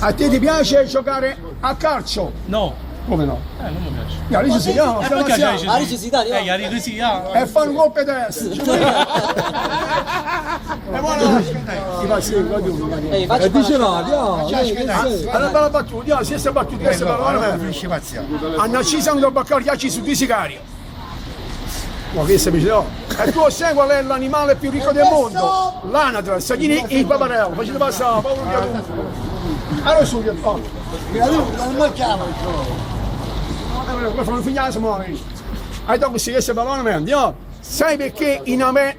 A te ti piace giocare a calcio? No. Come no? Non mi piace. Alice si chiama, Perché c'hai La necessità, Yari così, e fa un colpo di testa. E buona, ti fa sempre, dice no, una bella battuta, si è battuta, questa parola hanno acceso un baccariaci su di sicario. Ma che si dice no? E tu sai qual è l'animale più ricco del mondo? L'anatra, il saghino e il paparello. Facete passare, allora su, non mangiamo. come fanno finire, muore. Hai dopo si questa parola, no? Sai perché in a me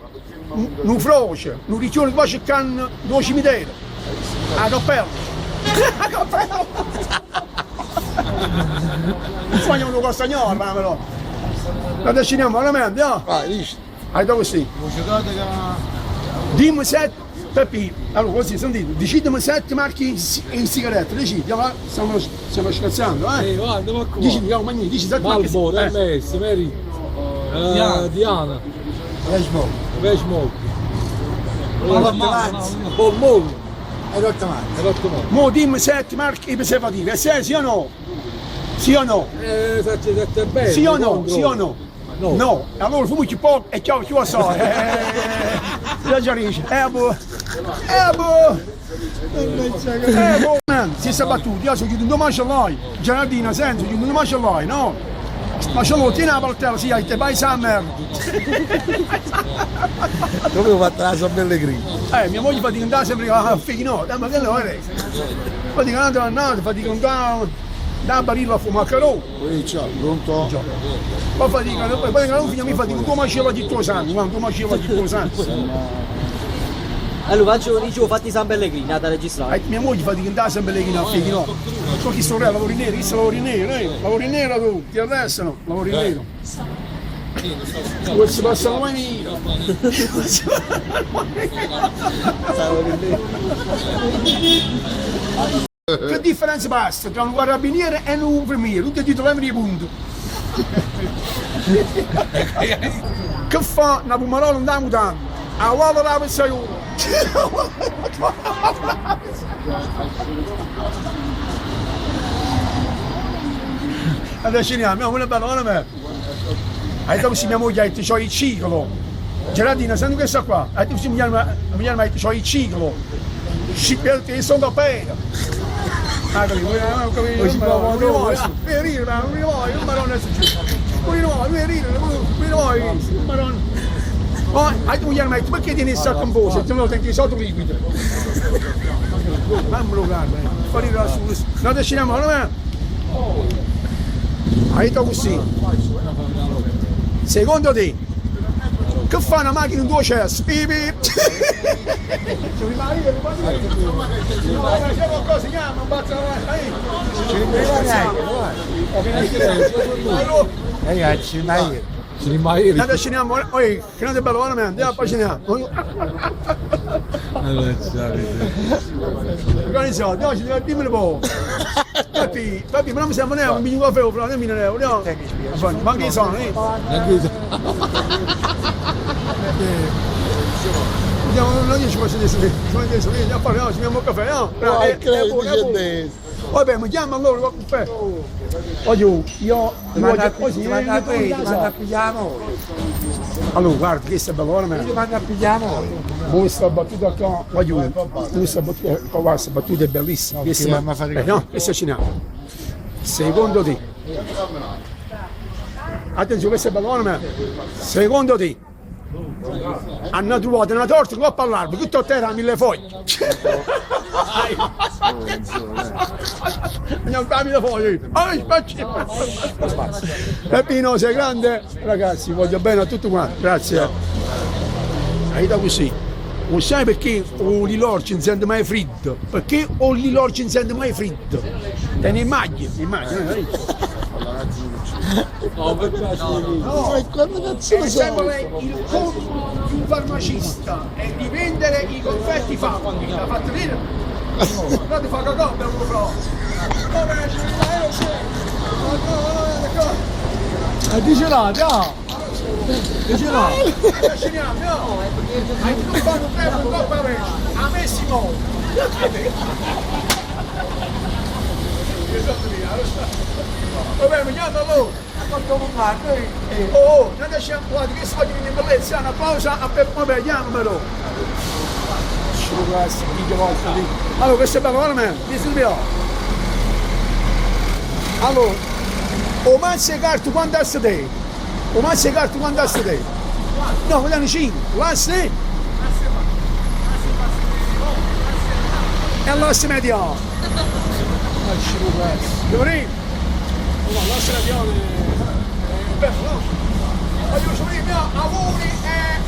non froce, non richione qua c'è can due cimiteri? A cappello. A cappello. Non facciamo una cosa signora, però. La deciniamo veramente, no? Hai dopo sì. Dimmi se Peppi, allora così sentite, decidimi 7 marchi in sigarette, decidi, stiamo scherzando, guarda, ma come? Dici, dici 7 marchi. Marlboro, MS, Mary, Diana, Veshmog, Bolmol, È rottamare. Mo dimmi 7 marchi preservativi, e se sì o no? Sì o no? Sì o no? Sì o no? No, allora fumo ci può e ciao chi lo so. La giarisce. Si è battuto, io sono chiuso un macellai, Gerardina senza, chiuso un macellai, no? Ma ce l'ho, tieni la portella, sì, te vai a merda. Dove ho fatto la San Pellegrino? Mia moglie fa di cantare sempre a figli, no, ma che lo è? Fa di cantare, fa di cantare. Da barilla a fumacarò. Qui c'è, pronto? Poi fa di cantare, poi non figlio mi fa di tu macella di tuo sangue, ma tu macella di tuo sangue. Allora dicevo fatti San Pellegrino da registrare. Mia moglie fa di cantare sempre lei a figli, no? Tu chi sorella lavori nero, chi lavori nero, lavori nero tu, ti arrestano, lavori nero. Questo passa la mia. Che differenza basta tra un carabiniere e un infermiere? Tutti titolari di punto. Che fa una pomarola non da mutanda? A guarda la pensa io. Adesso andiamo, una bella me. Hai detto che mia moglie ha detto c'ho il ciclo. Gerardina, senti questa qua. Hai detto che mia moglie ha detto c'ho il ciclo. Scippelti sono da pena. Ah, capito, non hai tu mi hai perché tieni il sacco in voce? Ti lo tengo sotto liquido. Mammelo guarda, fuori da su. Non ti sciniamo, non hai detto così. Secondo te, che fa una macchina in due cessi? Pipi! Ragazzi, dai. Adesso sceniamo, che non è bello, veramente, poi sceniamo. Organizzato, no, ci deve dimmi un po'. Papi, ma non mi sembra neanche un minuto caffè, però non mi ne no? Ma anche sono, non ci posso dire, andiamo a fare, ci abbiamo un caffè, no? Vabbè, mi chiama allora, caffè. Oggi io allora guarda che sta bella questa battuta qua questa battuta è bellissima no? Questa ce n'è secondo te attenzione questa è bella secondo te hanno trovato una torta qua all'albero tutto a terra a 1000 foglie andiamo a 1000 foglie Peppino sei grande ragazzi voglio bene a tutti quanti grazie hai da così non sai perché o l'ilorcio non sente mai freddo perché o l'ilorcio non sente mai freddo te ne immagini No, è sempre il compito di un farmacista è di vendere i confetti fatti da fattoria guardate fa cacao per uno pro Dice là, no! Dice là! Sceniamo, no! Hai tu fatto un tempo un po' per a Messimo! Vabbè, mi chiamo allora. Oh, non c'è un po' di che si fa in bellezza, una pausa, vabbè, chiamamelo. Allora, questo è bello, guarda me, di Silvio. Allora, o mazze cartu quando è te? O mazze cartu quando è te? No, vediamo 5, l'asse? E l'asse mediano. Giovanni? No, l'asse mediano è bello, no? Voglio sapere, auguri e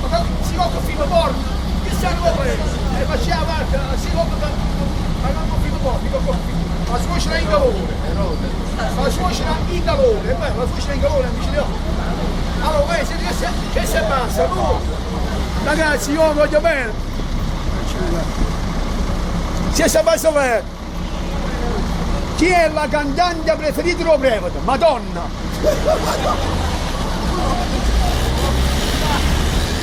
si copre fino a porta. Che stanno copre? E facciamo la parte, si copre fino a porta. La suocera in calore. La suocera in calore, è bello, la suocera in calore, amici di allora, che si passa? No? Ragazzi, io vi voglio bene. Se si passa bene. Chi è la cantante preferita dello Breveto? Madonna!